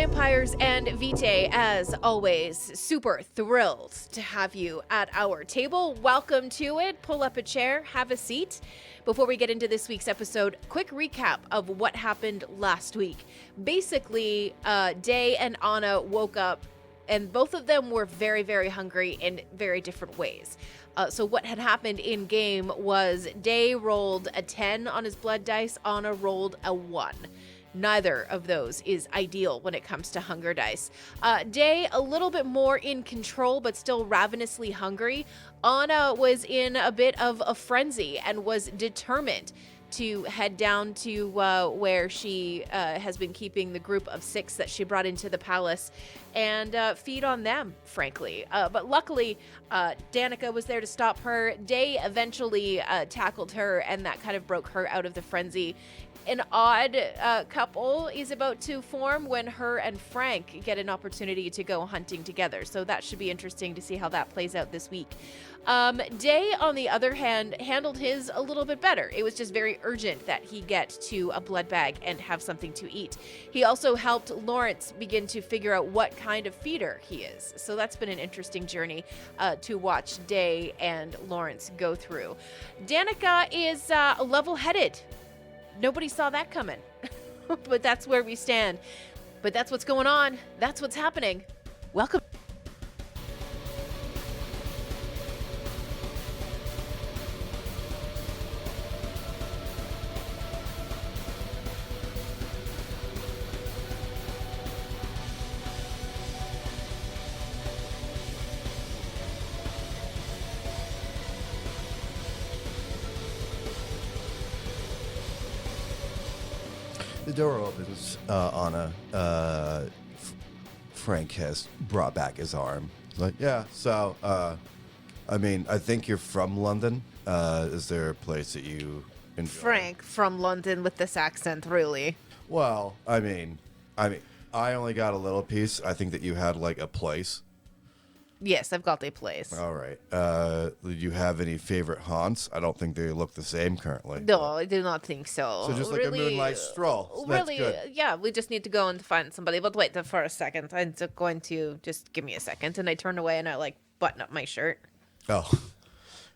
vampires and Vitae, as always, super thrilled to have you at our table. Welcome to it. Pull up a chair, have a seat. Before we get into this week's episode, quick recap of what happened last week. Basically, Dae and Ana woke up, and both of them were very, very hungry in very different ways. So what had happened in game was Dae rolled a 10 on his blood dice, Ana rolled a 1. Neither of those is ideal when it comes to hunger dice. Dae, a little bit more in control, but still ravenously hungry. Ana was in a bit of a frenzy and was determined to head down to where she has been keeping the group of 6 that she brought into the palace and feed on them, frankly. But luckily, Danika was there to stop her. Dae eventually tackled her, and that kind of broke her out of the frenzy. An odd couple is about to form when her and Frank get an opportunity to go hunting together. So that should be interesting to see how that plays out this week. Dae, on the other hand, handled his a little bit better. It was just very urgent that he get to a blood bag and have something to eat. He also helped Lawrence begin to figure out what kind of feeder he is. So that's been an interesting journey to watch Dae and Lawrence go through. Danika is level-headed. Nobody saw that coming, but that's where we stand. But that's what's going on. That's what's happening. Welcome. The door opens. Ana. Frank has brought back his arm. Like, yeah, so, I mean, I think you're from London. Is there a place that you enjoy? Frank from London with this accent, really. Well, I mean, I only got a little piece. I think that you had, like, a place. Yes, I've got a place. All right. Do you have any favorite haunts? I don't think they look the same currently. No, I do not think so. So just like a moonlight stroll. So really, that's good. yeah, we just need to go and find somebody. But wait for a second. I'm going to just give me a second. And I turn away and I like button up my shirt. Oh.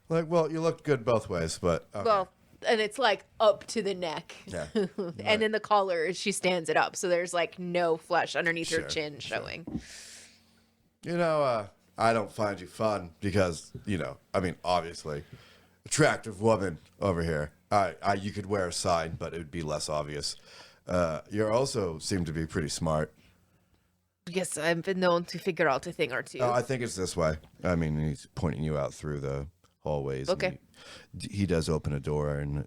Like, well, you looked good both ways, but... Okay. Well, and it's like up to the neck. Yeah. And then the collar, she stands it up. So there's like no flesh underneath her chin Sure. showing. You know, I don't find you fun because, you know, I mean, obviously, attractive woman over here. You could wear a sign, but it would be less obvious. You also seem to be pretty smart. Yes, I've been known to figure out a thing or two. I think it's this way. I mean, he's pointing you out through the hallways. Okay. He does open a door, and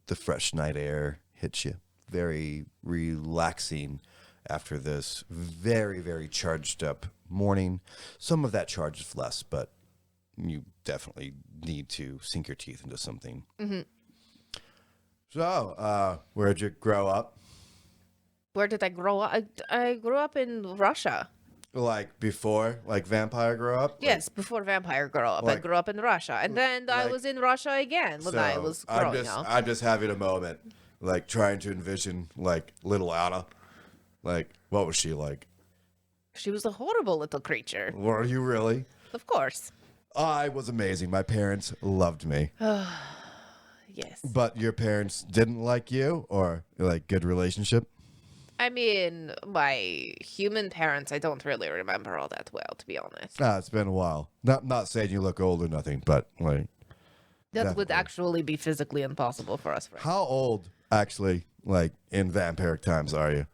the fresh night air hits you. Very relaxing after this very, very charged up morning. Some of that charge is less, but you definitely need to sink your teeth into something. Mm-hmm. So, where'd you grow up? Where did I grow up? I grew up in Russia. Like before, like Vampire grew up? Yes, before Vampire grew up. I like- grew up in Russia. And then I like- was in Russia again when I was growing up. I'm just having a moment, like trying to envision like little Anna. Like, what was she like? She was a horrible little creature. Were you really? Of course. I was amazing. My parents loved me. Yes. But your parents didn't like you, or like good relationship? I mean, my human parents, I don't really remember all that well, to be honest. It's been a while. Not saying you look old or nothing, but like That would definitely. actually be physically impossible for us. Frank. How old actually, like in vampiric times, are you?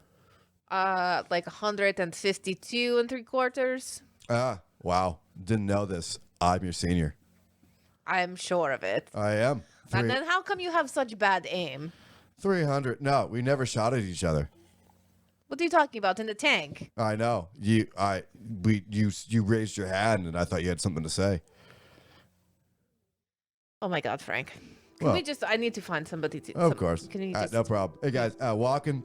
Like 152 and 3/4. Wow. Didn't know this. I'm your senior. I'm sure of it. I am. And then how come you have such bad aim? 300. No, we never shot at each other. What are you talking about in the tank? I know. You raised your hand, and I thought you had something to say. Oh my God, Frank. Can we just? I need to find somebody to. Of course. Can you just? No problem. Hey guys, walking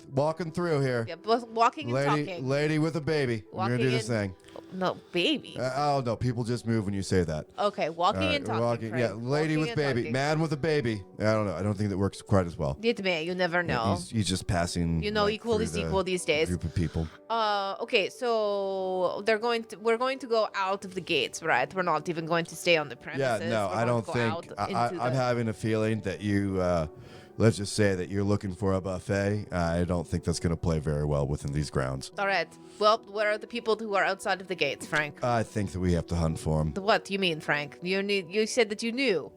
through here. Yeah, walking and talking. Lady with a baby. We're gonna do this thing. No, baby. Oh no, people just move when you say that. Okay, walking and talking. Yeah, lady with baby, man with a baby. I don't know. I don't think that works quite as well. It may. You never know. He's just passing. Equal is equal these days. Group of people. Okay, so we're going to go out of the gates, right? We're not even going to stay on the premises. Yeah, no, I don't think. I'm having a feeling that you. Let's just say that you're looking for a buffet. I don't think that's going to play very well within these grounds. All right. Well, where are the people who are outside of the gates, Frank? I think that we have to hunt for them. What do you mean, Frank? You said that you knew.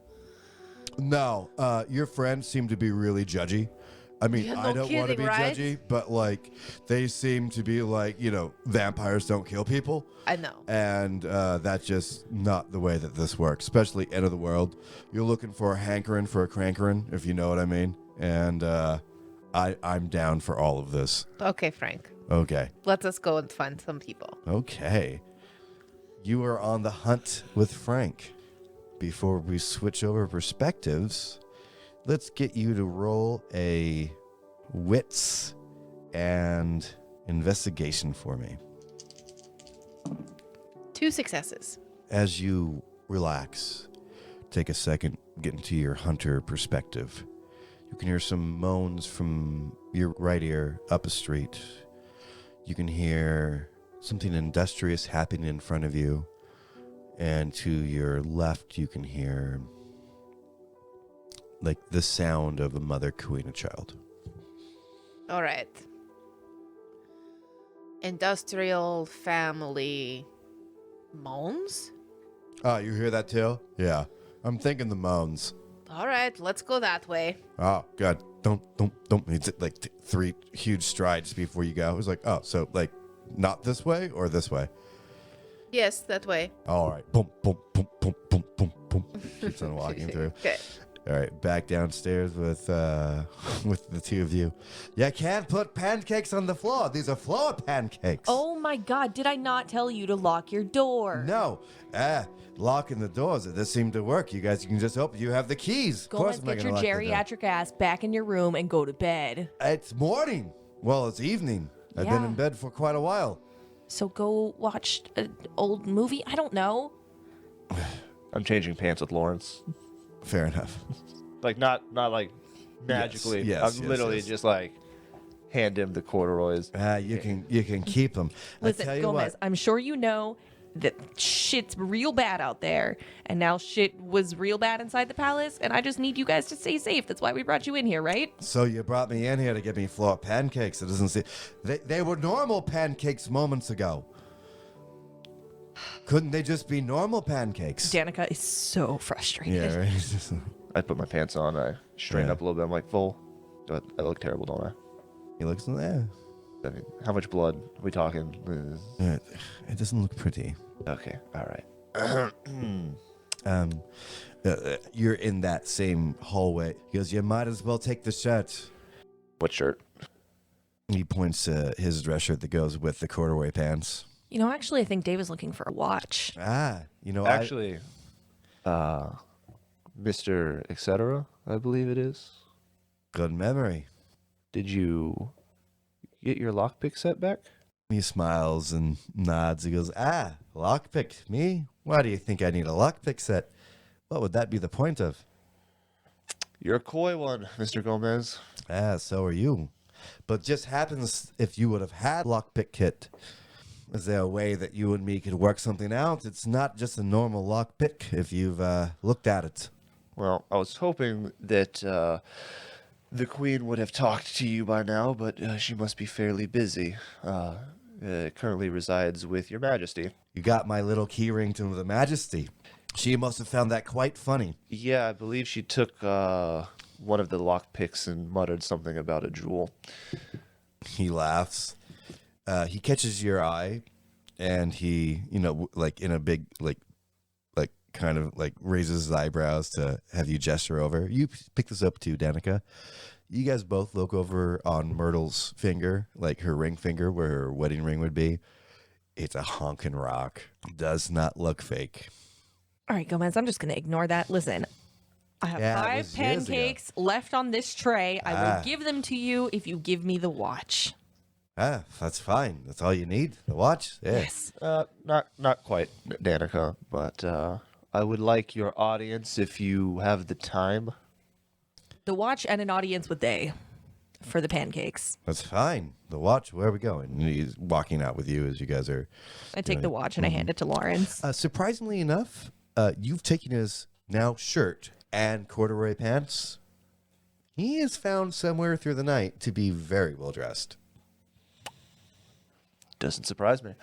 No, your friends seem to be really judgy. I mean, Yeah, no I don't want to kidding, be right? judgy, but like they seem to be like, vampires don't kill people. I know. And that's just not the way that this works, especially end of the world. You're looking for a hankering for a crankering, if you know what I mean. And I'm down for all of this. Okay, Frank. Okay. Let us go and find some people. Okay. You are on the hunt with Frank. Before we switch over perspectives, let's get you to roll a wits and investigation for me. 2 successes. As you relax, take a second, get into your hunter perspective. You can hear some moans from your right ear up a street. You can hear something industrious happening in front of you. And to your left, you can hear like the sound of a mother cooing a child. All right. Industrial family moans? Oh, you hear that too? Yeah. I'm thinking the moans. All right, let's go that way. Oh, God. Don't. It's like 3 huge strides before you go. It's like, oh, so like not this way or this way? Yes, that way. All right. Boom, boom, boom, boom, boom, boom, boom. Keeps on walking through. Okay. All right, back downstairs with the 2 of you. You can't put pancakes on the floor. These are floor pancakes. Oh my God, did I not tell you to lock your door? No. Locking the doors. This seemed to work. You guys, you can just open. You have the keys. Go of course, and I'm get not your gonna lock the door. geriatric ass back in your room and go to bed. It's morning. Well, it's evening. I've been Yeah. in bed for quite a while. So go watch an old movie? I don't know. I'm changing pants with Lawrence. Fair enough. Like not like magically. Yes, I'm literally yes. just like hand him the corduroys. You can keep them. Listen, I tell you Gomez, what. I'm sure you know that shit's real bad out there, and now shit was real bad inside the palace, and I just need you guys to stay safe. That's why we brought you in here, right? So you brought me in here to get me floor pancakes. It doesn't seem they were normal pancakes moments ago. Couldn't they just be normal pancakes? Danika is so frustrated. Yeah, right. I put my pants on. I straighten Yeah. up a little bit. I'm like, full. I look terrible, don't I? He looks there. I mean, how much blood are we talking? It doesn't look pretty. Okay, all right. You're in that same hallway. He goes, you might as well take the shirt. What shirt? He points to his dress shirt that goes with the corduroy pants. You know, actually, I think Dave is looking for a watch. Actually, Mr. Etc., I believe it is. Good memory. Did you get your lockpick set back? He smiles and nods. He goes, lockpick. Me? Why do you think I need a lockpick set? What would that be the point of? You're a coy one, Mr. Gomez. So are you. But just happens if you would have had lockpick kit. Is there a way that you and me could work something out? It's not just a normal lockpick if you've looked at it. Well, I was hoping that the Queen would have talked to you by now, but she must be fairly busy. Currently resides with Your Majesty. You got my little key ring to the Majesty. She must have found that quite funny. Yeah, I believe she took one of the lockpicks and muttered something about a jewel. He laughs. He catches your eye, and he, like in a big, like kind of like raises his eyebrows to have you gesture over. You pick this up too, Danika. You guys both look over on Myrtle's finger, like her ring finger where her wedding ring would be. It's a honkin' rock. Does not look fake. All right, Gomez, I'm just going to ignore that. Listen, I have Yeah, it 5 was years ago. pancakes left on this tray. I will give them to you if you give me the watch. That's fine. That's all you need. The watch. Yeah. Yes. Not quite, Danika, but I would like your audience, if you have the time. The watch and an audience with Dae for the pancakes. That's fine. The watch. Where are we going? And he's walking out with you as you guys are. I take the watch and I hand it to Lawrence. Surprisingly enough, you've taken his now shirt and corduroy pants. He is found somewhere through the night to be very well dressed. Doesn't surprise me.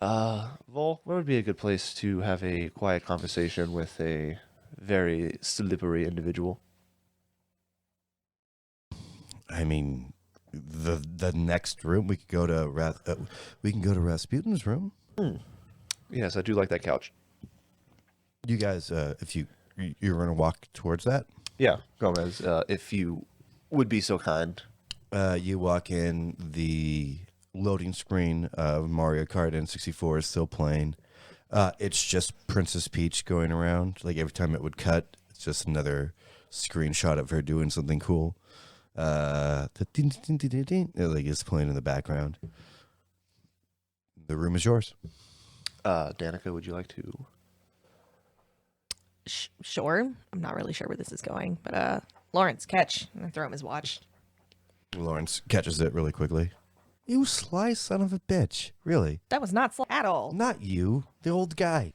Vol, where would be a good place to have a quiet conversation with a very slippery individual? I mean, the next room we could go to. We can go to Rasputin's room. Yes, I do like that couch. You guys, if you're going to walk towards that, Yeah, Gomez, if you would be so kind. you walk in. The loading screen of Mario Kart N64 is still playing. It's just Princess Peach going around. Like every time it would cut, it's just another screenshot of her doing something cool. Like it's playing in the background. The room is yours. Danika, would you like to? Sure. I'm not really sure where this is going, but Lawrence, catch. And I throw him his watch. Lawrence catches it really quickly. You sly son of a bitch. Really? That was not at all. Not you. The old guy.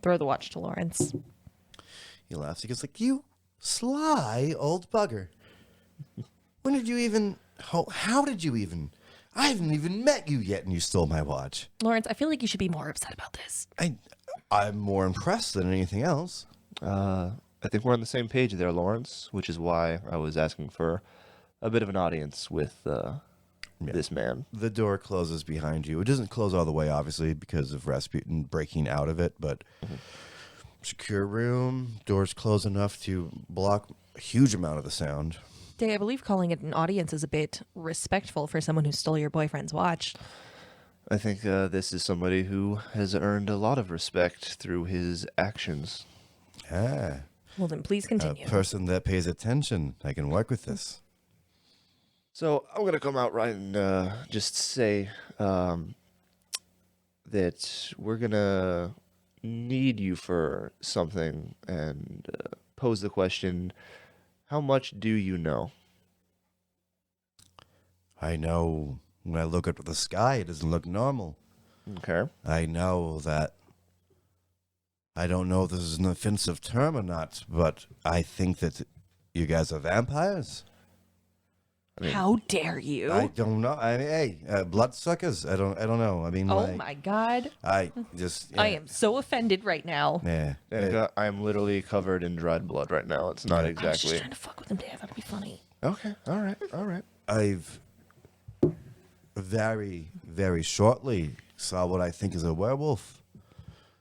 Throw the watch to Lawrence. He laughs. He goes like, you sly old bugger. When did you even... How did you even... I haven't even met you yet and you stole my watch. Lawrence, I feel like you should be more upset about this. I'm more impressed than anything else. I think we're on the same page there, Lawrence, which is why I was asking for a bit of an audience with this man. The door closes behind you. It doesn't close all the way, obviously, because of Rasputin breaking out of it, but secure room, doors close enough to block a huge amount of the sound. Dae, I believe calling it an audience is a bit respectful for someone who stole your boyfriend's watch. I think this is somebody who has earned a lot of respect through his actions. Ah, Well, then please continue. a person that pays attention. I can work with this. So I'm going to come out right and just say that we're going to need you for something and pose the question, how much do you know? I know when I look up at the sky, it doesn't look normal. Okay. I know that. I don't know if this is an offensive term or not, but I think that you guys are vampires. How dare you? I don't know. I mean, hey, bloodsuckers. I don't know. I mean, Oh like, my god. I just. I am so offended right now. Yeah. Danika, I am literally covered in dried blood right now. It's not I was just exactly. trying to fuck with him, Dae. I thought it'd be funny. Okay. All right. All right. I've very, very shortly saw what I think is a werewolf.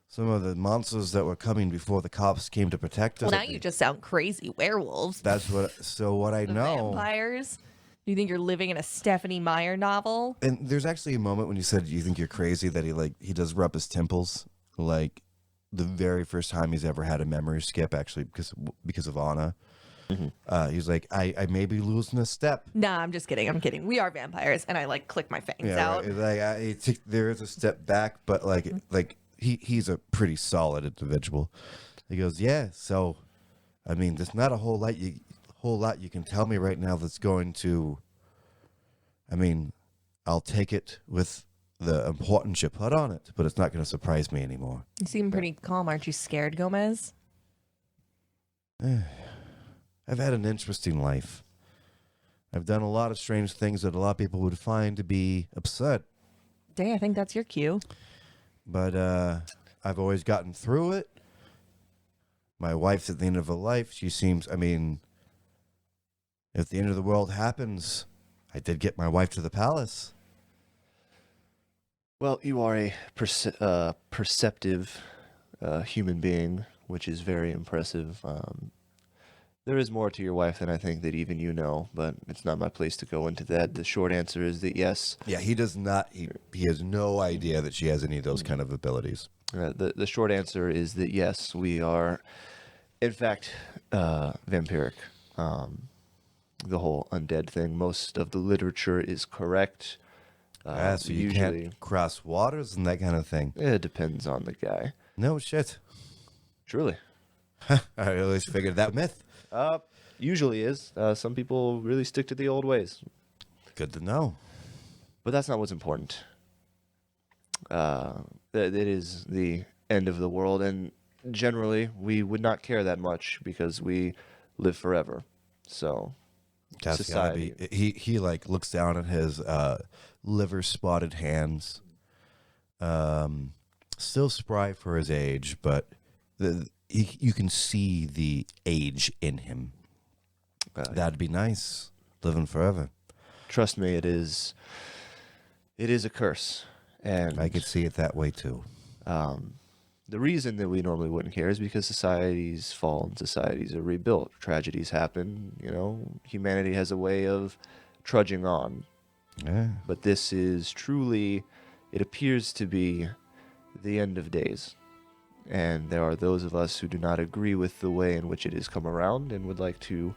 Some of the monsters that were coming before the cops came to protect us. Well, now you just sound crazy. Werewolves. That's what. So what I The know. vampires. Do you think you're living in a Stephanie Meyer novel? And there's actually a moment when you said you think you're crazy that he does rub his temples, like the very first time he's ever had a memory skip, actually because of Ana. He's like, I may be losing a step. Nah, I'm just kidding. I'm kidding. We are vampires, and I like click my fangs out. Right. Like there is a step back, but like he's a pretty solid individual. He goes, yeah. So, I mean, there's not a whole lot you can tell me right now that's going to. I mean, I'll take it with the importance you put on it, but it's not going to surprise me anymore. You seem pretty calm. Aren't you scared, Gomez? I've had an interesting life. I've done a lot of strange things that a lot of people would find to be absurd. Dae, I think that's your cue. But I've always gotten through it. My wife's at the end of her life. She seems, I mean, if the end of the world happens, I did get my wife to the palace. Well, you are a perceptive human being, which is very impressive. There is more to your wife than I think that even you know, but it's not my place to go into that. The short answer is that yes. Yeah, he does not. He has no idea that she has any of those kind of abilities. The short answer is that yes, we are In fact, vampiric, the whole undead thing, most of the literature is correct. So you can't cross waters and that kind of thing. It depends on the guy. No shit. Truly. I always figured that myth. Usually is. Some people really stick to the old ways. Good to know. But that's not what's important. It is the end of the world, and generally we would not care that much because we live forever. So That's society. gotta be, he like looks down at his liver spotted hands. Still spry for his age, but you can see the age in him. That'd be nice, living forever. Trust me, it is a curse. And I could see it that way too. the reason that we normally wouldn't care is because societies fall and societies are rebuilt. Tragedies happen, you know, humanity has a way of trudging on. Yeah. But this is truly, it appears to be the end of days. And there are those of us who do not agree with the way in which it has come around and would like to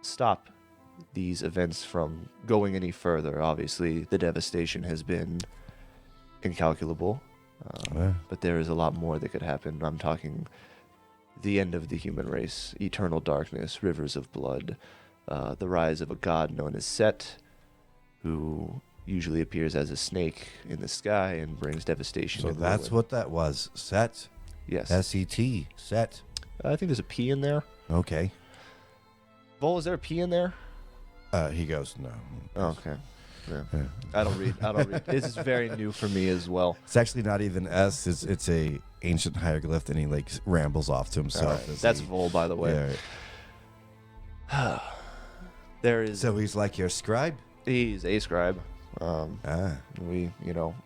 stop these events from going any further. Obviously, the devastation has been incalculable. But there is a lot more that could happen. I'm talking the end of the human race, eternal darkness, rivers of blood, the rise of a god known as Set, who usually appears as a snake in the sky and brings devastation. So and that's ruin. what that was. Set. Yes. S-E-T. Set. I think there's a P in there. Okay. Vol, is there a P in there? He goes, no. Oh, okay. Yeah. Yeah. I don't read. This is very new for me as well. It's actually not even S. It's a ancient hieroglyph, and he like rambles off to himself. as That's he- Vol, by the way. Yeah. There is. So he's like your scribe? He's a scribe. We,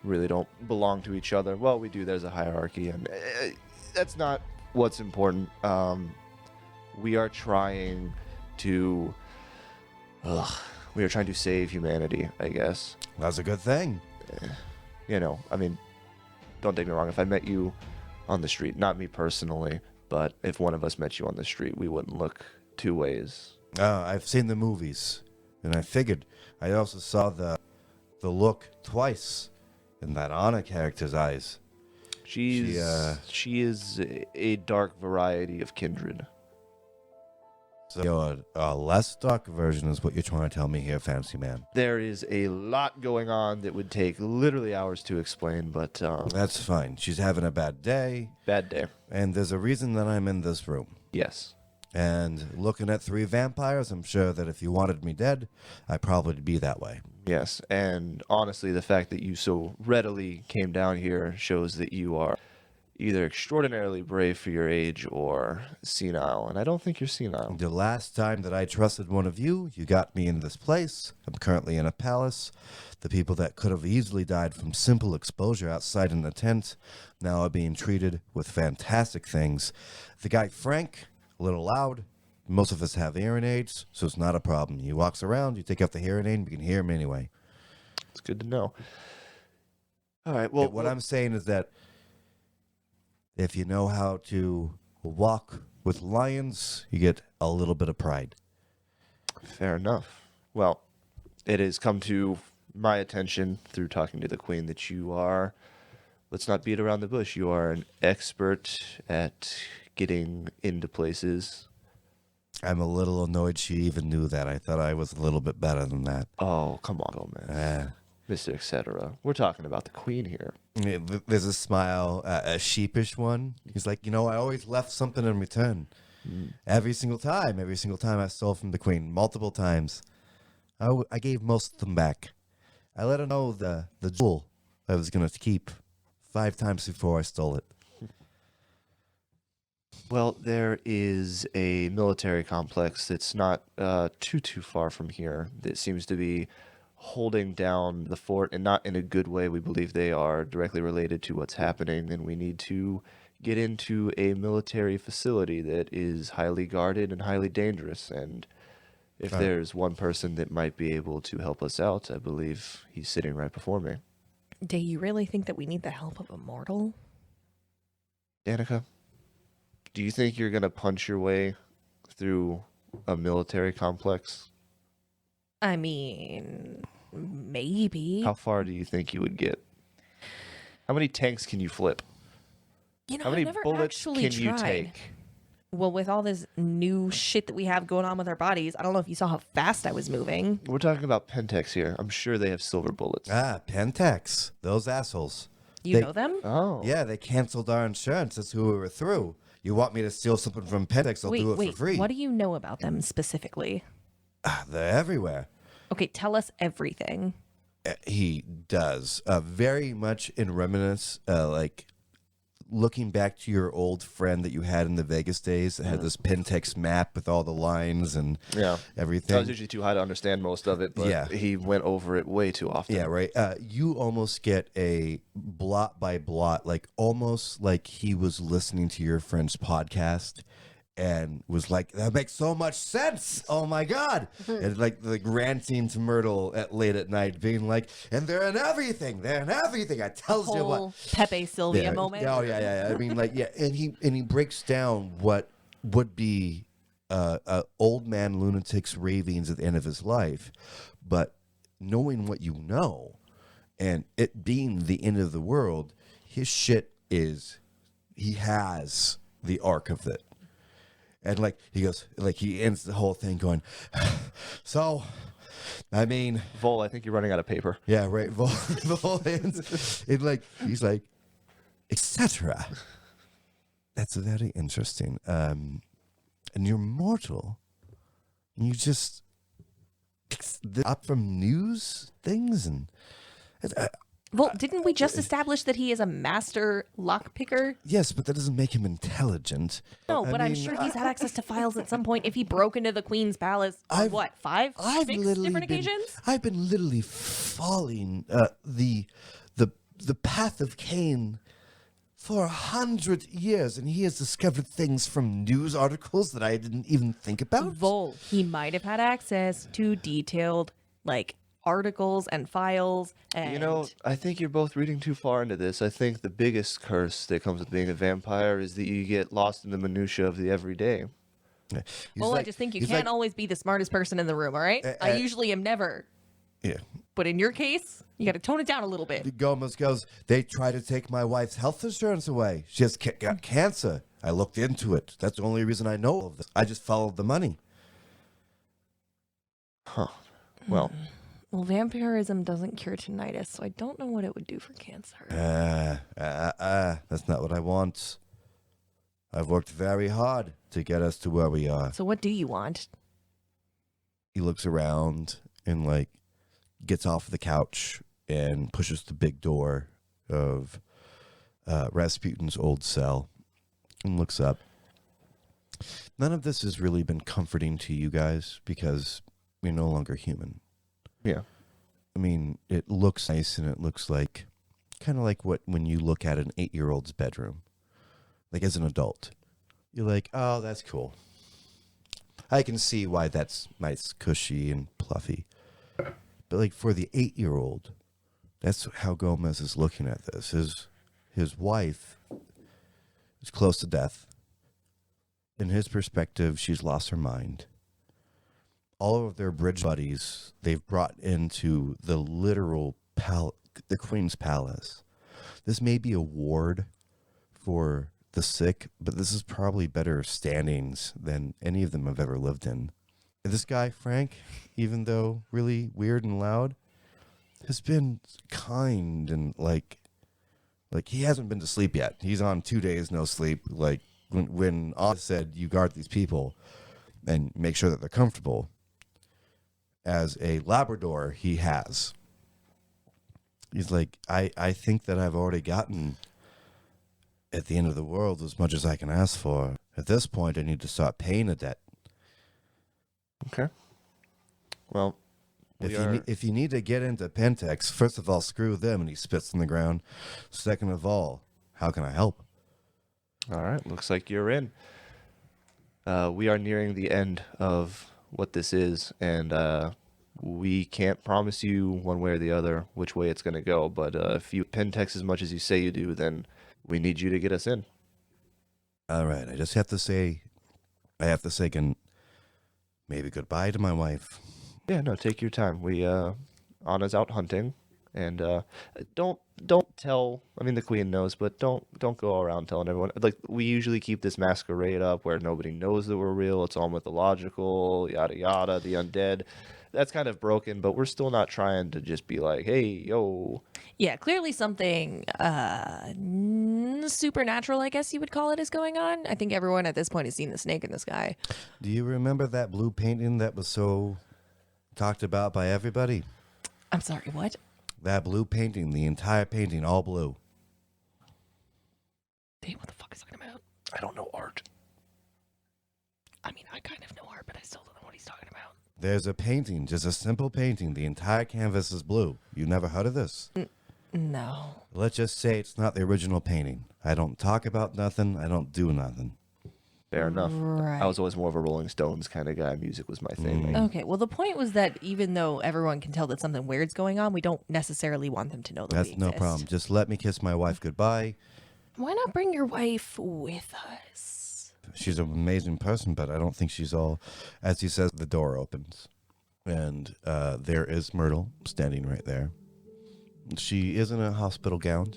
really don't belong to each other. Well, we do. There's a hierarchy, and that's not what's important. We are trying to. We are trying to save humanity, I guess. That's a good thing. Don't take me wrong. If I met you on the street, not me personally, but if one of us met you on the street, we wouldn't look two ways. I've seen the movies, and I figured. I also saw the look twice in that Ana character's eyes. She is a dark variety of kindred. So a less dark version is what you're trying to tell me here, Fancy Man. There is a lot going on that would take literally hours to explain, but That's fine. She's having a bad day, bad day. and there's a reason that I'm in this room. Yes. And looking at 3 vampires, I'm sure that if you wanted me dead, I'd probably be that way. Yes, and honestly, the fact that you so readily came down here shows that you are either extraordinarily brave for your age or senile, and I don't think you're senile. The last time that I trusted one of you, you got me in this place. I'm currently in a palace. The people that could have easily died from simple exposure outside in a tent now are being treated with fantastic things. The guy Frank, a little loud. Most of us have hearing aids, so it's not a problem. He walks around, you take off the hearing aid, and we can hear him anyway. It's good to know. All right, well, What I'm saying is that if you know how to walk with lions, you get a little bit of pride. fair enough. Well, it has come to my attention through talking to the Queen that you are, let's not beat around the bush, you are an expert at getting into places. I'm a little annoyed she even knew that. I thought I was a little bit better than that. Oh, come on, man. Mr. Etc. We're talking about the Queen here. There's a smile, a sheepish one. He's like, I always left something in return. Every single time I stole from the Queen, multiple times. I gave most of them back. I let her know the jewel I was going to keep 5 times before I stole it. Well, there is a military complex that's not too far from here that seems to be holding down the fort, and not in a good way. We believe they are directly related to what's happening, and we need to get into a military facility that is highly guarded and highly dangerous. And if there's one person that might be able to help us out, I believe he's sitting right before me. Do you really think that we need the help of a mortal? Danika, Do you think you're gonna punch your way through a military complex? I mean, maybe. How far do you think you would get? How many tanks can you flip? You know, How many I've never bullets actually can you tried. take? Well, with all this new shit that we have going on with our bodies, I don't know if you saw how fast I was moving. We're talking about Pentex here. I'm sure they have silver bullets. Pentex. Those assholes. You They- know them? Oh. Yeah, they canceled our insurance. That's who we were through. You want me to steal something from Pentex? I'll do it for free. What do you know about them specifically? They're everywhere. Okay, tell us everything. He does. Very much in reminiscence, like looking back to your old friend that you had in the Vegas days that had this Pentex map with all the lines and Yeah. everything. I was usually too high to understand most of it, but Yeah. he went over it way too often. Yeah, right. You almost get a blot by blot, like almost like he was listening to your friend's podcast and was like, "That makes so much sense! Oh my god!" And like ranting to Myrtle late at night, being like, "And they're in everything. They're in everything. I tells you what." Whole Pepe Sylvia Yeah. moment. Oh yeah. I mean, like, yeah, and he breaks down what would be old man lunatic's ravings at the end of his life, but knowing what you know, and it being the end of the world, his shit is he has the arc of it, and like he goes, like he ends the whole thing going, so. I mean, Vol, I think you're running out of paper. yeah, right. Vol ends. It like he's like, etc. That's very interesting. And you're mortal. And you just up from news things and. Well, didn't we just establish that he is a master lockpicker? Yes, but that doesn't make him intelligent. No, I but I'm mean, sure he's had access to files at some point if he broke into the Queen's palace on I've- what, five, I've six literally different been, occasions? I've been literally following the path of Cain for 100 years, and he has discovered things from news articles that I didn't even think about. Vol, he might have had access to detailed, like, articles and files and... You know, I think you're both reading too far into this. I think the biggest curse that comes with being a vampire is that you get lost in the minutia of the everyday. He's Well, I like- just think you he's can't like- always be the smartest person in the room, all right? I usually am never. Yeah. But in your case, you got to tone it down a little bit. Gomez goes, they tried to take my wife's health insurance away. She has got cancer. I looked into it. That's the only reason I know of this. I just followed the money. Huh. Well, Well, vampirism doesn't cure tinnitus, so I don't know what it would do for cancer. That's not what I want. I've worked very hard to get us to where we are. So what do you want? He looks around and like gets off the couch and pushes the big door of Rasputin's old cell and looks up. None of this has really been comforting to you guys because you're no longer human. yeah. I mean, it looks nice and it looks like kind of like when you look at an 8-year-old's bedroom. Like as an adult, you're like, oh, that's cool. I can see why that's nice, cushy, and fluffy. But like for the 8-year-old, that's how Gomez is looking at this. His wife is close to death. In his perspective, she's lost her mind. All of their bridge buddies, they've brought into the literal the Queen's Palace. This may be a ward for the sick, but this is probably better standings than any of them have ever lived in. And this guy, Frank, even though really weird and loud, has been kind and like he hasn't been to sleep yet. He's on 2 days no sleep. Like when Oz said, you guard these people and make sure that they're comfortable. As a Labrador, he has. He's like, I think that I've already gotten at the end of the world as much as I can ask for. At this point, I need to start paying a debt. Okay. Well, If you need to get into Pentex, first of all, screw them, and he spits on the ground. Second of all, how can I help? all right. Looks like you're in. We are nearing the end of what this is, and we can't promise you one way or the other which way it's going to go. But if you Pentex as much as you say you do, then we need you to get us in. All right, I have to say maybe goodbye to my wife. Yeah, no, take your time. Anna's out hunting, and don't tell. I mean, the queen knows, but don't go around telling everyone. Like, we usually keep this masquerade up where nobody knows that we're real. It's all mythological, yada yada. The undead. That's kind of broken, but we're still not trying to just be like, hey, yo. Yeah, clearly something supernatural, I guess you would call it, is going on. I think everyone at this point has seen the snake in the sky. Do you remember that blue painting that was so talked about by everybody? I'm sorry, what? That blue painting, the entire painting, all blue. Dave, what the fuck is he talking about? I don't know art. I mean, I kind of know art, but I still don't know what he's talking about. There's a painting, just a simple painting. The entire canvas is blue. You never heard of this? No. Let's just say it's not the original painting. I don't talk about nothing. I don't do nothing. Fair enough. Right. I was always more of a Rolling Stones kind of guy. Music was my thing. Okay, well, the point was that even though everyone can tell that something weird's going on, we don't necessarily want them to know that That's we no exist. problem. Just let me kiss my wife goodbye. Why not bring your wife with us? She's an amazing person, but I don't think she's all. As he says, the door opens. And there is Myrtle standing right there. She is in a hospital gown.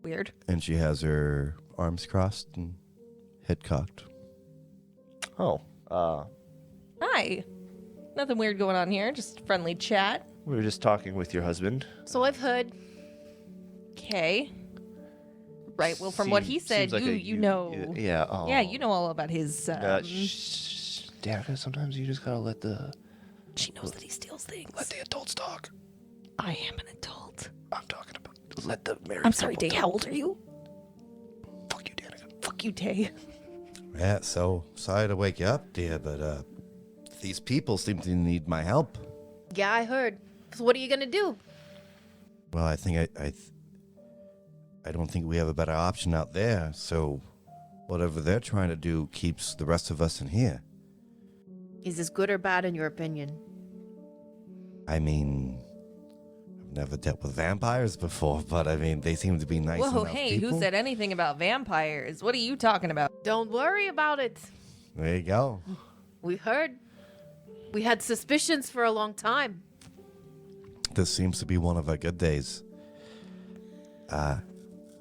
Weird. And she has her arms crossed and head cocked. Oh, Hi. Nothing weird going on here, just friendly chat. we were just talking with your husband. So I've heard. Okay. Right, well, from what he said, Seems like you know. Yeah. Oh. Yeah, you know all about his. Danika, sometimes you just gotta let the She knows that he steals things. adults talk. I am an adult. I'm talking about let the married. I'm sorry, couple Day. talk. How old are you? Fuck you, Danika. Fuck you, Day. Yeah, so sorry to wake you up, dear, but these people seem to need my help. Yeah, I heard. So what are you gonna do? Well, I think I don't think we have a better option out there, so whatever they're trying to do keeps the rest of us in here. Is this good or bad in your opinion? I mean, I've never dealt with vampires before, but I mean, they seem to be nice Whoa, enough hey, people. who said anything about vampires? What are you talking about? Don't worry about it. There you go. We heard. We had suspicions for a long time. This seems to be one of our good days.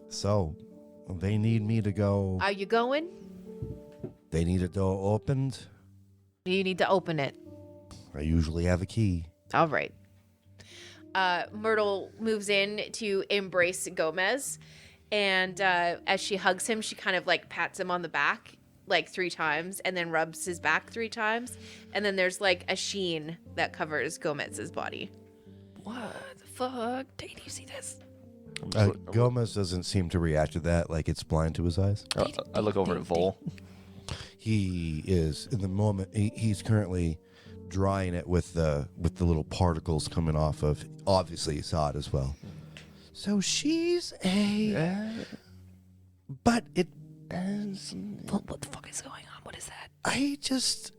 So, they need me to go. Are you going? They need a door opened. You need to open it. I usually have a key. All right. Myrtle moves in to embrace Gomez. And as she hugs him, she kind of like pats him on the back like 3 times and then rubs his back 3 times. And then there's like a sheen that covers Gomez's body. What the fuck? Day, do you see this? Gomez doesn't seem to react to that like it's blind to his eyes. I look over at Vol. He is in the moment. He's currently drying it with the little particles coming off of. Obviously, he saw it as well. So she's a. But it. Well, what the fuck is going on? What is that? I just.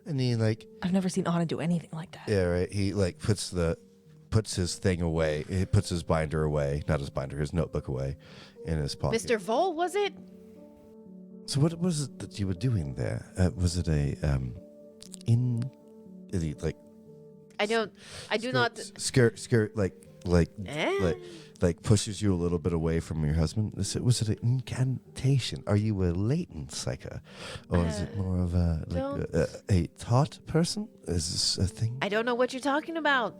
And he like. I've never seen Ana do anything like that. Yeah, right. He like puts his thing away. He puts his binder away, not his binder, his notebook away, in his pocket. Mr. Vol, was it? So what was it that you were doing there? Was it a is he like? I do not. Skirt Eh? like pushes you a little bit away from your husband. Was it an incantation? Are you a latent psyker, or is it more of a taught person? Is this a thing? I don't know what you're talking about.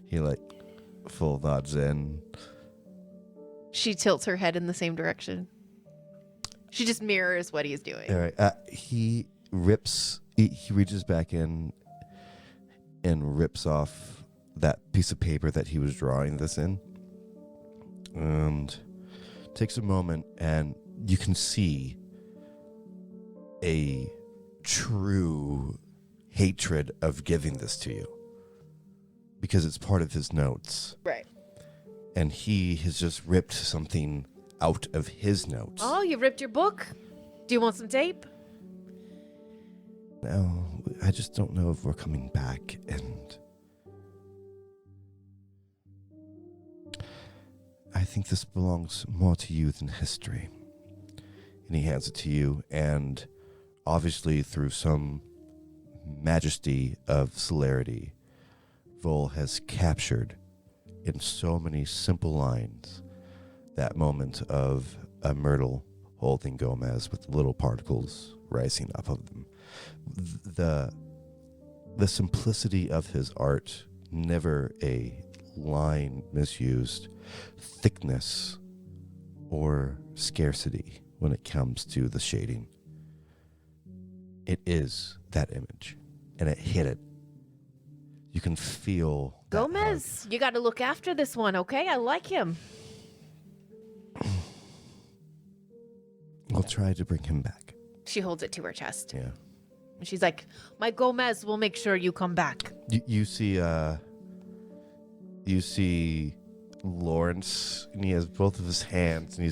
He like full nods in. She tilts her head in the same direction. She just mirrors what he's doing. All right. He rips. He reaches back in and rips off that piece of paper that he was drawing this in, and takes a moment, and you can see a true hatred of giving this to you because it's part of his notes. Right. And he has just ripped something out of his notes. Oh, you ripped your book? Do you want some tape? No, I just don't know if we're coming back. And I think this belongs more to you than history. And he hands it to you, and obviously through some majesty of celerity, Vol has captured in so many simple lines that moment of a Myrtle holding Gomez with little particles rising up of them. The simplicity of his art, never a line misused, thickness or scarcity when it comes to the shading. It is that image, and it hit it. You can feel that Gomez, you got to look after this one, okay? I like him. I'll try to bring him back. She holds it to her chest. Yeah. And she's like, my Gomez will make sure you come back. You see Lawrence, and he has both of his hands, and he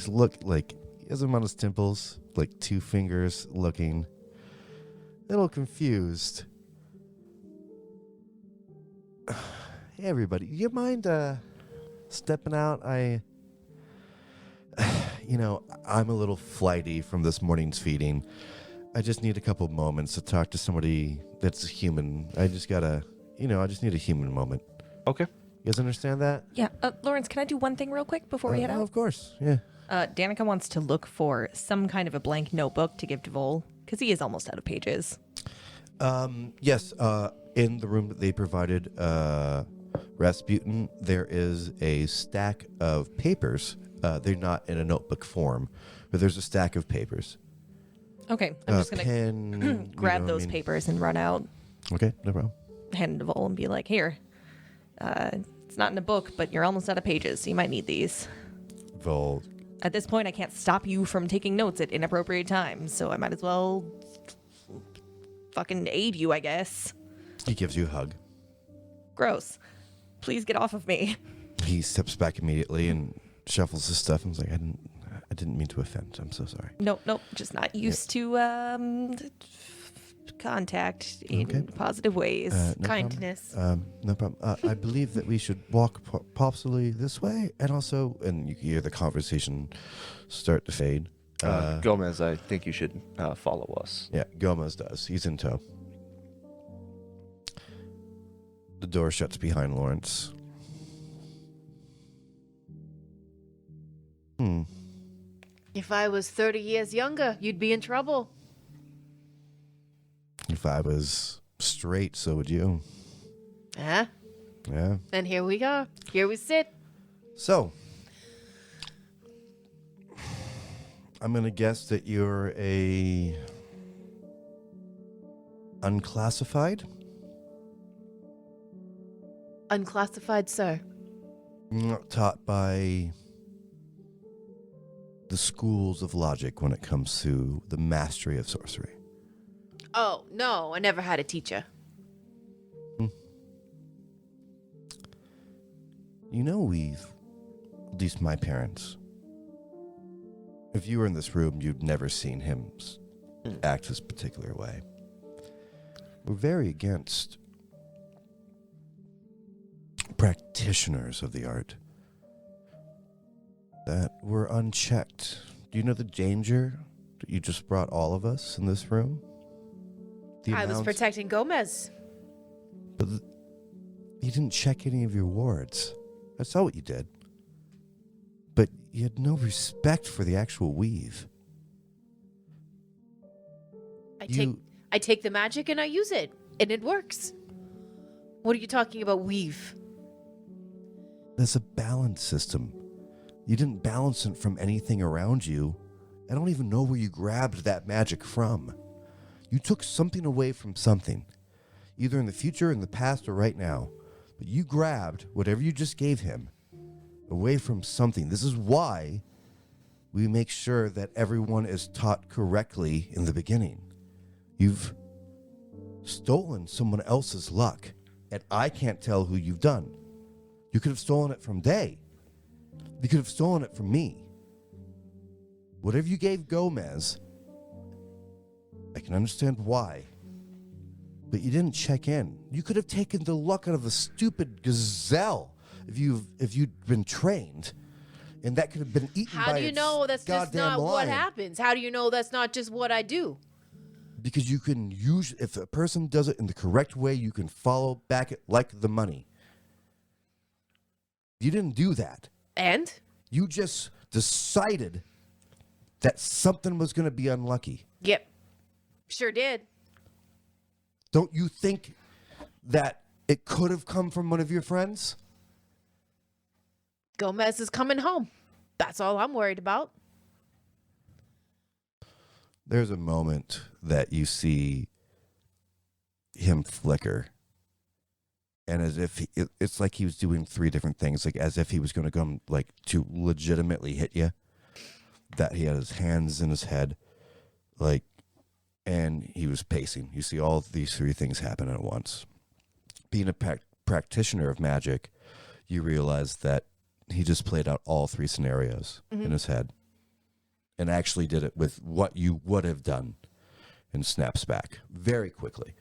has them on his temples, like two fingers, looking a little confused. Hey, everybody, you mind stepping out? I'm a little flighty from this morning's feeding. I just need a couple moments to talk to somebody that's human. I just need a human moment. Okay. You guys understand that? Yeah. Lawrence, can I do one thing real quick before we head out? Of course, yeah. Danika wants to look for some kind of a blank notebook to give to Vol, because he is almost out of pages. Yes, in the room that they provided Rasputin, there is a stack of papers. They're not in a notebook form, but there's a stack of papers. Okay, I'm just going to grab those papers and run out, Okay, no problem. hand it to Vol, and be like, here, it's not in a book, but you're almost out of pages, so you might need these. Vol, At this point, I can't stop you from taking notes at inappropriate times, so I might as well fucking aid you, I guess. he gives you a hug. Gross. Please get off of me. He steps back immediately and shuffles his stuff and was like, I didn't mean to offend. I'm so sorry. Nope, just not used to contact in positive ways. No Kindness. No problem. I believe that we should walk possibly this way, and you hear the conversation start to fade. Gomez, I think you should follow us. Yeah, Gomez does. He's in tow. The door shuts behind Lawrence. If I was 30 years younger, you'd be in trouble. If I was straight, so would you. Huh? Yeah. And here we go. Here we sit. So, I'm going to guess that you're a unclassified? Unclassified, sir. Not taught by the schools of logic when it comes to the mastery of sorcery. Oh, no, I never had a teacher. You know, at least my parents, if you were in this room, you'd never seen him act this particular way. We're very against practitioners of the art that were unchecked. Do you know the danger that you just brought all of us in this room? I was protecting Gomez. But you didn't check any of your wards. I saw what you did. But you had no respect for the actual weave. I take the magic and I use it, and it works. What are you talking about, weave? There's a balance system. You didn't balance it from anything around you. I don't even know where you grabbed that magic from. You took something away from something, either in the future, in the past, or right now. But you grabbed whatever you just gave him away from something. This is why we make sure that everyone is taught correctly in the beginning. You've stolen someone else's luck, and I can't tell who you've done. You could have stolen it from Dae. You could have stolen it from me. Whatever you gave Gomez, I can understand why. But you didn't check in. You could have taken the luck out of a stupid gazelle if you'd been trained. And that could have been eaten by How do you its know that's just goddamn not what lion. happens? How do you know that's not just what I do? Because you can use, if a person does it in the correct way, you can follow back it like the money. You didn't do that. And? You just decided that something was going to be unlucky. Yep. Sure did. Don't you think that it could have come from one of your friends? Gomez is coming home. That's all I'm worried about. There's a moment that you see him flicker. And as if it's like he was doing three different things, like as if he was going to come like to legitimately hit you. That he had his hands in his head, like, and he was pacing. You see all of these three things happen at once. Being a practitioner of magic, you realize that he just played out all three scenarios in his head and actually did it with what you would have done and snaps back very quickly.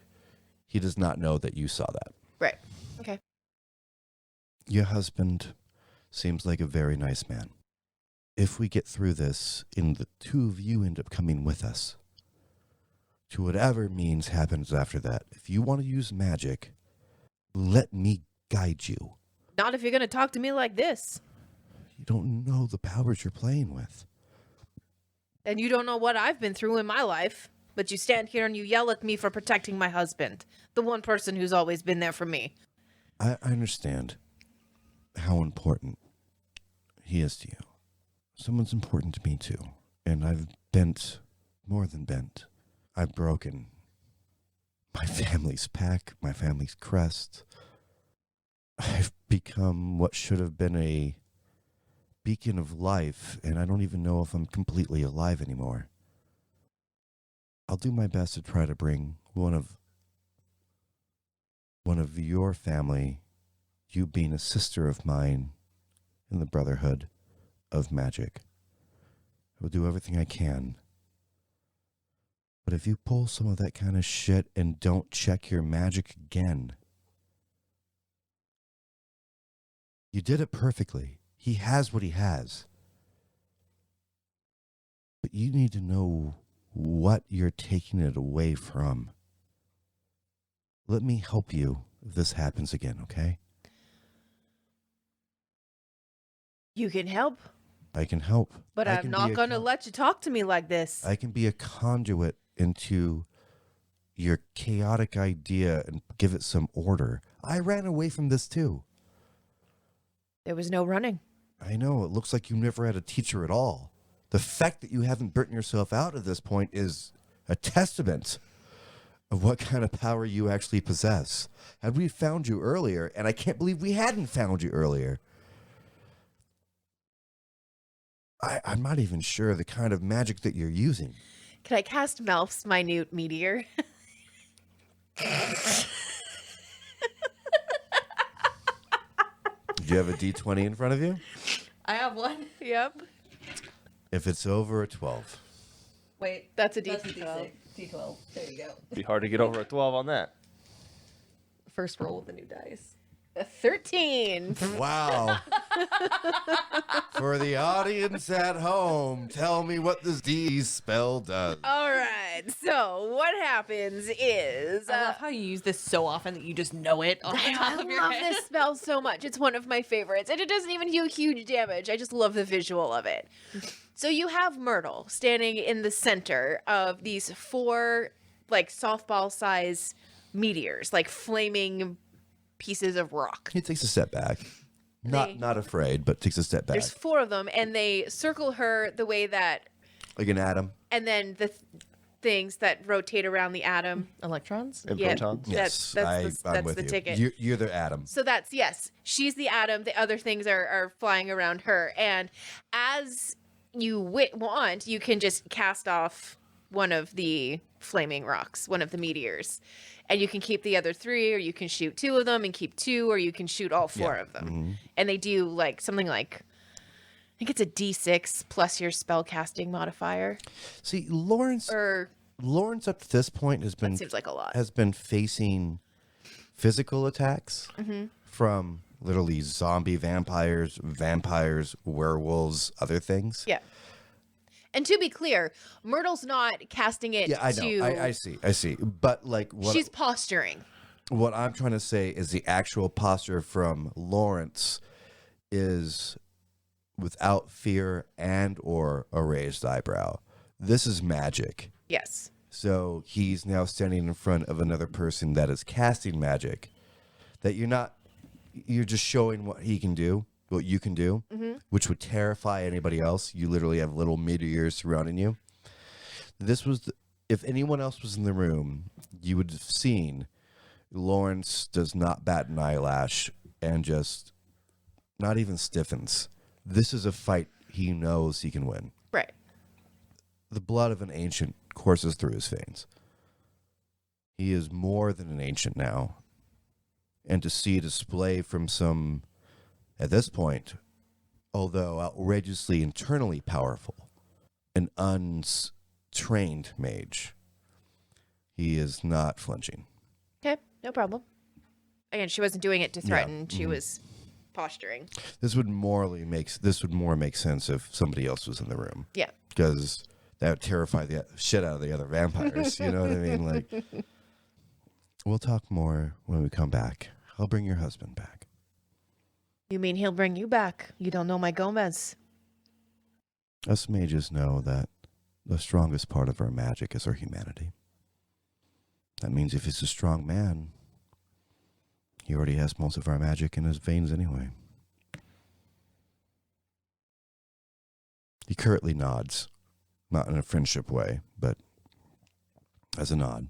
He does not know that you saw that. Right. Okay. Your husband seems like a very nice man. If we get through this and the two of you end up coming with us to whatever means happens after that, if you want to use magic, let me guide you. Not if you're going to talk to me like this. You don't know the powers you're playing with. And you don't know what I've been through in my life. But you stand here and you yell at me for protecting my husband. The one person who's always been there for me. I understand how important he is to you. Someone's important to me too. And I've bent, more than bent. I've broken my family's pack, my family's crest. I've become what should have been a beacon of life, and I don't even know if I'm completely alive anymore. I'll do my best to try to bring one of your family, you being a sister of mine, in the Brotherhood of Magic. I will do everything I can. But if you pull some of that kind of shit and don't check your magic again, you did it perfectly. He has what he has. But you need to know what you're taking it away from. Let me help you if this happens again, okay? You can help, I can help. but I I'm can not be a going to let you talk to me like this. I can be a conduit into your chaotic idea and give it some order. I ran away from this too. There was no running. I know, it looks like you never had a teacher at all. The fact that you haven't burnt yourself out at this point is a testament of what kind of power you actually possess. Had we found you earlier, and I can't believe we hadn't found you earlier, I'm not even sure the kind of magic that you're using. Can I cast Melf's minute meteor? Do you have a D20 in front of you? I have one. Yep. If it's over a 12. Wait, That's a that's a D12. D6. D12. There you go. Be hard to get over a 12 on that. First roll with the new dice. A 13. Wow. For the audience at home, tell me what this D spell does. All right. So what happens is I love how you use this so often that you just know it off the top I of your love head. this spell so much. It's one of my favorites. And it doesn't even do huge damage. I just love the visual of it. So you have Myrtle standing in the center of these 4 like softball size meteors, like flaming pieces of rock. He takes a step back. Not afraid, but takes a step back. There's 4 of them, and they circle her the way that, Like an atom. and then the things that rotate around the atom. Electrons? And Yeah. protons. Yes, That's I'm with the you. ticket. You're the atom. So that's, yes, she's the atom. The other things are flying around her. And as you want, you can just cast off one of the flaming rocks, one of the meteors. And you can keep the other 3, or you can shoot 2 of them and keep 2, or you can shoot all 4 of them. Mm-hmm. And they do like something like, I think it's a D6 plus your spell casting modifier. See, Lawrence up to this point That seems like a lot. has been facing physical attacks from literally zombie vampires, werewolves, other things. Yeah. And to be clear, Myrtle's not casting it Yeah, I to... know. I see. But like She's posturing. what I'm trying to say is the actual posture from Lawrence is without fear and or a raised eyebrow. This is magic. Yes. So he's now standing in front of another person that is casting magic that you're just showing what he can do, what you can do, which would terrify anybody else. You literally have little meteors surrounding you. If anyone else was in the room, you would have seen Lawrence does not bat an eyelash and just not even stiffens. This is a fight he knows he can win. Right. The blood of an ancient courses through his veins. He is more than an ancient now. And to see a display from some, at this point, although outrageously internally powerful, an untrained mage, he is not flinching. Okay, no problem. Again, she wasn't doing it to threaten. She was posturing. This would more make sense if somebody else was in the room. Yeah. Because that would terrify the shit out of the other vampires. You know what I mean? Like, we'll talk more when we come back. I'll bring your husband back. You mean he'll bring you back? You don't know my Gomez. Us mages know that the strongest part of our magic is our humanity. That means if he's a strong man, he already has most of our magic in his veins anyway. He curtly nods, not in a friendship way, but as a nod.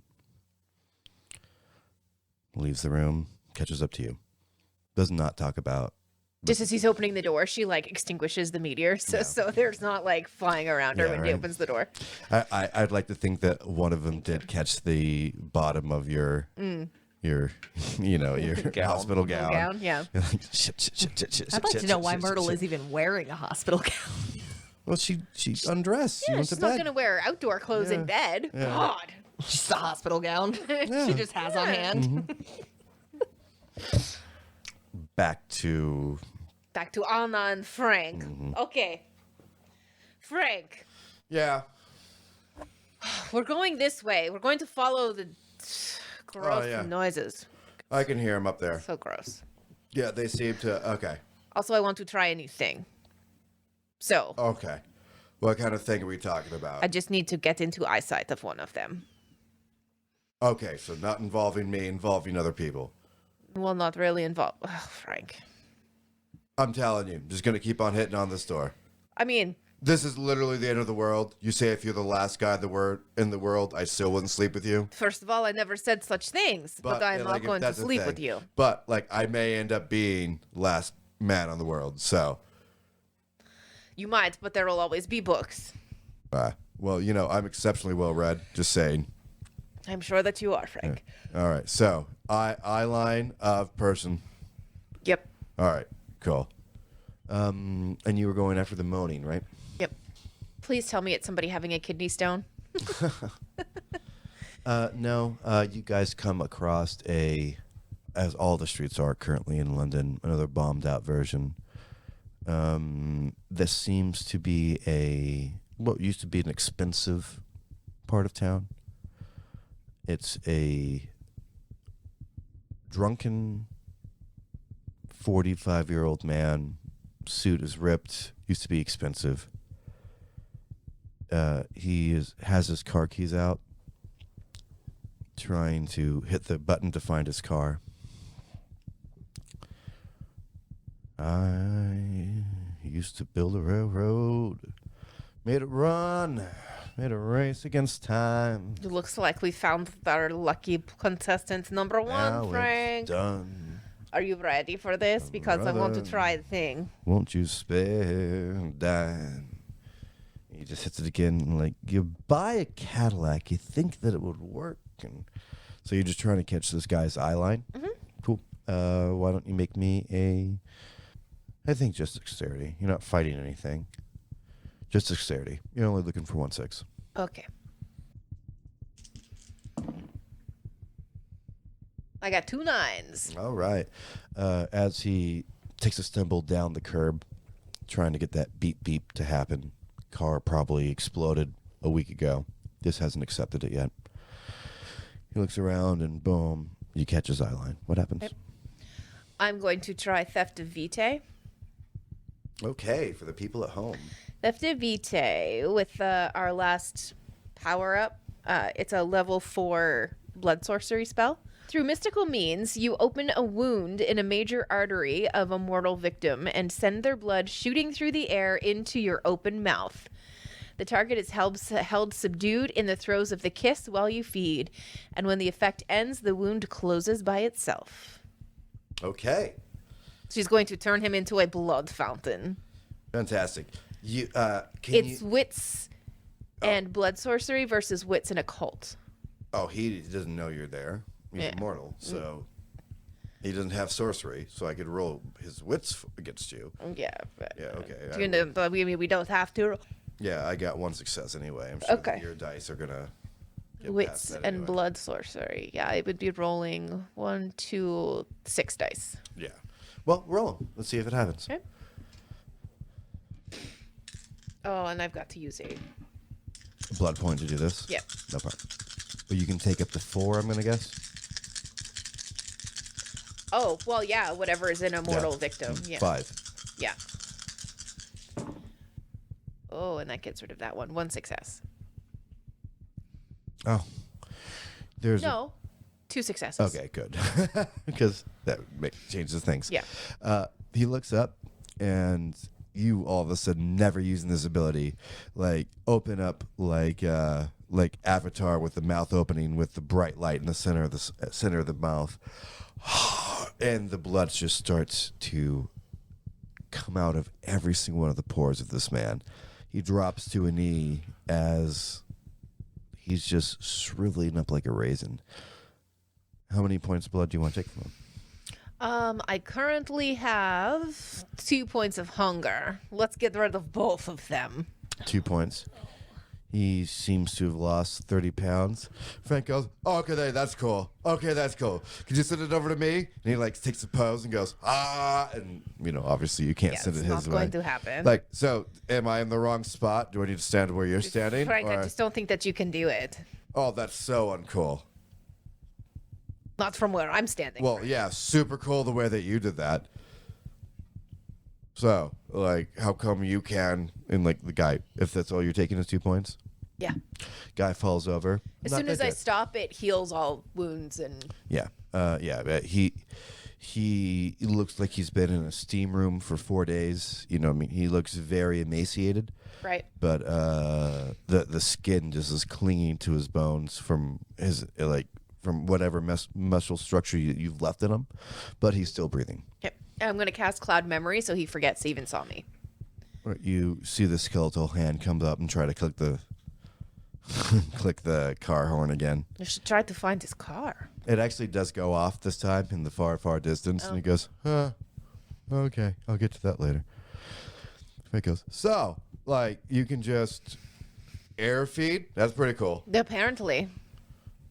Leaves the room, catches up to you. Does not talk about... Just as he's opening the door, she like extinguishes the meteor, so there's not like flying around her when he opens the door. I'd like to think that one of them did catch the bottom of your hospital gown. Yeah. You're like, shit. I'd like to know why Myrtle is even wearing a hospital gown. Well, she undressed. She Yeah, went she's to not bed. going to wear outdoor clothes in bed. Yeah. God. Just a hospital gown. She just has on hand. Back to Anna and Frank. Okay. Frank, yeah. we're going this way. We're going to follow the gross noises. I can hear him up there. So gross. Yeah, they seem to. Okay. Also, I want to try a new thing. So, Okay. What kind of thing are we talking about? I just need to get into eyesight of one of them. Okay, so not involving me, involving other people. Well, not really involved. Ugh, Frank. I'm telling you, just gonna keep on hitting on this door. I mean, This is literally the end of the world. You say if you're the last guy in the world, I still wouldn't sleep with you. first of all, I never said such things, but I'm not going to sleep with you. But like, I may end up being last man on the world. So, You might, but there will always be books. well, I'm exceptionally well read. Just saying. I'm sure that you are, Frank. All right. So, eye line of person. Yep. All right. Cool. And you were going after the moaning, right? Yep. Please tell me it's somebody having a kidney stone. No. You guys come across as all the streets are currently in London, another bombed out version. This seems to be what used to be an expensive part of town. It's a drunken 45-year-old man. Suit is ripped. Used to be expensive. He has his car keys out, trying to hit the button to find his car. I used to build a railroad, made it run, made a race against time. It looks like we found our lucky contestant number one, Now Frank. it's done. Are you ready for this? Because I want to Brother. try the thing. Won't you spare a dime? He just hits it again. And like, you buy a Cadillac, you think that it would work. And so you're just trying to catch this guy's eye line? Mm-hmm. Cool. Why don't you make me I think just dexterity. You're not fighting anything. Just dexterity. You're only looking for 1/6. Okay. I got 2 9s. All right. As he takes a stumble down the curb, trying to get that beep beep to happen. Car probably exploded a week ago. This hasn't accepted it yet. He looks around and boom, you catch his eye line. What happens? Yep. I'm going to try Theft of Vitae. Okay, for the people at home. Theft of Vitae with our last power up. It's a level 4 blood sorcery spell. Through mystical means, you open a wound in a major artery of a mortal victim and send their blood shooting through the air into your open mouth. The target is held subdued in the throes of the kiss while you feed, and when the effect ends, the wound closes by itself. Okay. She's going to turn him into a blood fountain. Fantastic. It's wits and blood sorcery versus wits and occult. Oh, he doesn't know you're there. He's immortal, so he doesn't have sorcery, so I could roll his wits against you. Yeah. But, Yeah, okay. you know, but we don't have to. Yeah, I got 1 success anyway. I'm sure Okay. that your dice are going to get Wits past that and anyway. blood sorcery. Yeah, I would be rolling 1, 2, 6 dice. Yeah. Well, roll 'em. Let's see if it happens. Okay. Oh, and I've got to use a... Blood point to do this? Yep. No problem. But you can take up to 4, I'm going to guess? Oh, well, yeah, whatever is in a mortal victim. Yeah. 5. Yeah. Oh, and that gets rid of that one. 1 success. Oh. There's No, 2 successes. Okay, good. Because that changes things. Yeah. He looks up, and you all of a sudden, never using this ability, like open up like Avatar with the mouth opening with the bright light in the center of the mouth, and the blood just starts to come out of every single one of the pores of this man. He drops to a knee as he's just shriveling up like a raisin. How many points of blood do you want to take from him? I currently have 2 points of hunger. Let's get rid of both of them. 2 points. He seems to have lost 30 pounds. Frank goes, oh, okay, that's cool. Okay, that's cool. Could you send it over to me? And he like takes a pose and goes, and obviously you can't send it it's his not way. going to happen. Like, so am I in the wrong spot? Do I need to stand where you're standing? Frank, I Or- just don't think that you can do it. Oh, that's so uncool. Not from where I'm standing. Well, yeah, super cool the way that you did that. So, like, how come you can, and like the guy, if that's all you're taking is 2 points? Yeah. Guy falls over. As Not soon as that I good. stop, it heals all wounds and... Yeah. But he looks like he's been in a steam room for 4 days. You know, I mean, he looks very emaciated. Right. But the skin just is clinging to his bones from his from whatever muscle structure you've left in him. But he's still breathing. Okay. I'm going to cast Cloud Memory so he forgets he even saw me. You see the skeletal hand comes up and try to click the click the car horn again. I should try to find his car. It actually does go off this time in the far, far distance, and he goes, okay, I'll get to that later. It goes, so, like, you can just air feed? That's pretty cool. Apparently.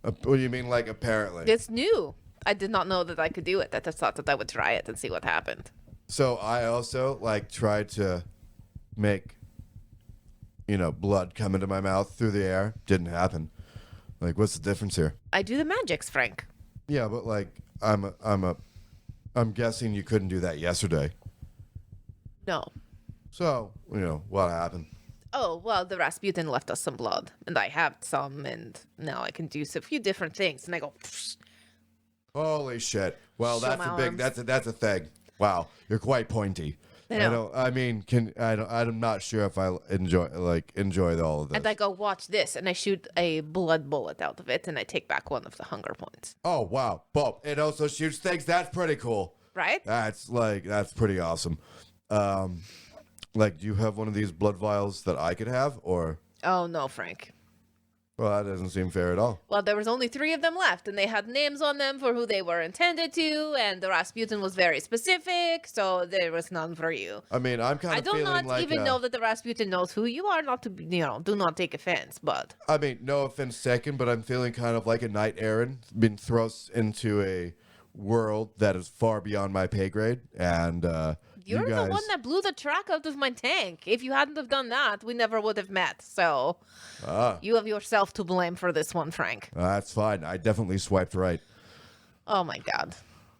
What do you mean, like, apparently? It's new. I did not know that I could do it. I just thought that I would try it and see what happened. So I also, like, tried to make, blood come into my mouth through the air. Didn't happen. Like, what's the difference here? I do the magics, Frank. Yeah, but, like, I'm guessing you couldn't do that yesterday. No. So, what happened? Oh, well, the Rasputin left us some blood, and I have some, and now I can do a few different things. And I go, pfft. Holy shit! Well, Show that's my a big. arms. That's a thing. Wow, you're quite pointy. I know. I'm not sure if I enjoy all of this. And I go, watch this, and I shoot a blood bullet out of it, and I take back one of the hunger points. Oh wow, Bob! It also shoots things. That's pretty cool. Right? That's pretty awesome. Do you have one of these blood vials that I could have, or? Oh, no, Frank. Well, that doesn't seem fair at all. Well, there was only 3 of them left, and they had names on them for who they were intended to, and the Rasputin was very specific, so there was none for you. I mean, I'm kind I of do feeling not like even know that the Rasputin knows who you are, not to, do not take offense, but... I mean, no offense taken, but I'm feeling kind of like a knight errant, been thrust into a world that is far beyond my pay grade, and You're you guys, the one that blew the track out of my tank. If you hadn't have done that, we never would have met, so... You have yourself to blame for this one, Frank. That's fine. I definitely swiped right. Oh my god.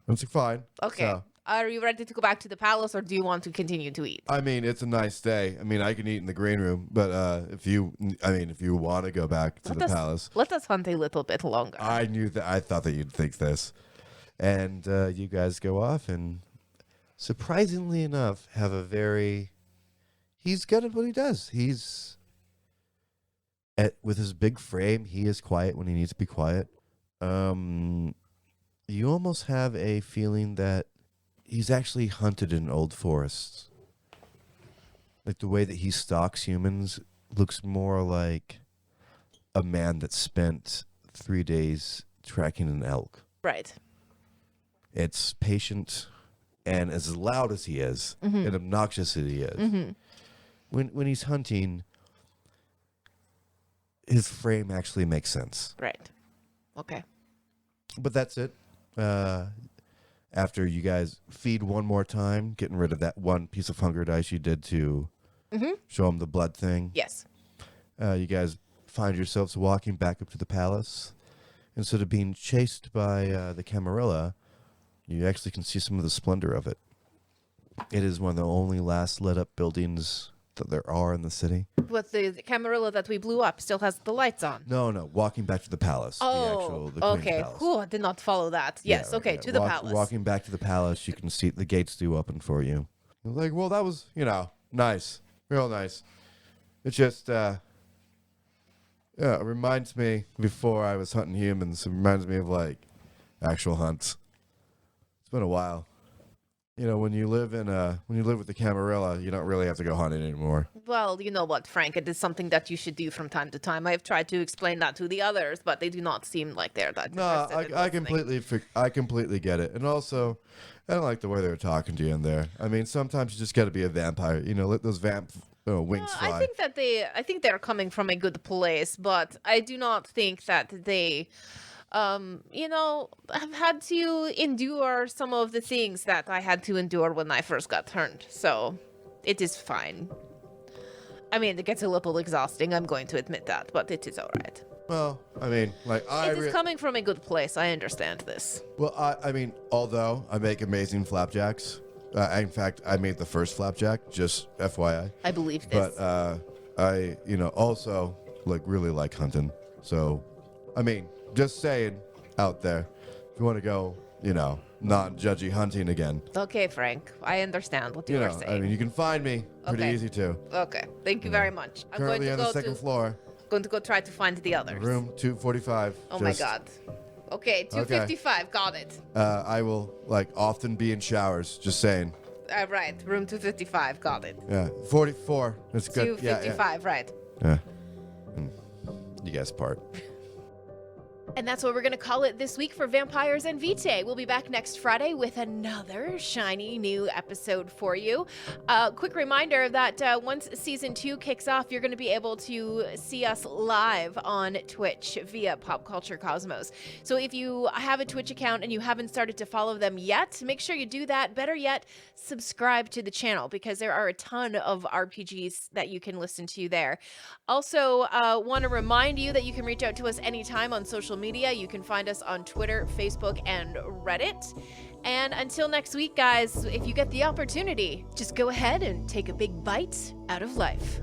That's fine. Okay. So, Are you ready to go back to the palace, or do you want to continue to eat? I mean, it's a nice day. I mean, I can eat in the green room, but if you want to go back to the palace, Let us hunt a little bit longer. I thought that you'd think this, and you guys go off, and surprisingly enough, have a very. He's good at what he does. With his big frame, he is quiet when he needs to be quiet. You almost have a feeling that he's actually hunted in old forests. Like the way that he stalks humans looks more like a man that spent 3 days tracking an elk. Right. It's patient, and as loud as he is, and obnoxious as he is, when he's hunting, his frame actually makes sense. Right. Okay. But that's it. After you guys feed one more time, getting rid of that one piece of hunger dice you did to show him the blood thing. Yes. You guys find yourselves walking back up to the palace. Instead of being chased by the Camarilla, you actually can see some of the splendor of it. It is one of the only last lit up buildings that there are in the city. But the Camarilla that we blew up still has the lights on. No, walking back to the palace. Oh, the Queen's okay. Palace. Whew, I did not follow that. Yes, okay, to the palace. Walking back to the palace, you can see the gates do open for you. Like, well, that was, nice. Real nice. It just, it reminds me, before I was hunting humans, it reminds me of, actual hunts. It's been a while. When you live with the Camarilla, you don't really have to go hunting anymore. Well, you know what, Frank? It is something that you should do from time to time. I have tried to explain that to the others, but they do not seem like they're that interested in I completely get it. And also, I don't like the way they were talking to you in there. I mean, sometimes you just got to be a vampire. Let those wings fly. I think they're coming from a good place, but I do not think that they... I've had to endure some of the things that I had to endure when I first got turned, so it is fine. I mean, it gets a little exhausting, I'm going to admit that, but it is alright. Well, I mean, it is coming from a good place, I understand this. Well, I mean, although I make amazing flapjacks, in fact, I made the first flapjack, just FYI. I believe this. But, I, also, really like hunting, so, I mean... Just saying out there, if you want to go, non-judgy hunting again. Okay, Frank. I understand what you are saying. I mean, you can find me pretty easy too. Okay. Thank you very much. I'm Currently going to on go the second floor. Going to go try to find the others. Room 245. Oh my god. Okay, 255. Okay. Got it. I will often be in showers. Just saying. Right. Room 255. Got it. Yeah. 44. That's good. 255. Yeah. Right. Yeah. You guys part. And that's what we're going to call it this week for Vampires and Vitae. We'll be back next Friday with another shiny new episode for you. Quick reminder that once season 2 kicks off, you're going to be able to see us live on Twitch via Pop Culture Cosmos. So if you have a Twitch account and you haven't started to follow them yet, make sure you do that. Better yet, subscribe to the channel because there are a ton of RPGs that you can listen to there. Also, want to remind you that you can reach out to us anytime on social media. You can find us on Twitter, Facebook, and Reddit. And until next week, guys, if you get the opportunity, just go ahead and take a big bite out of life.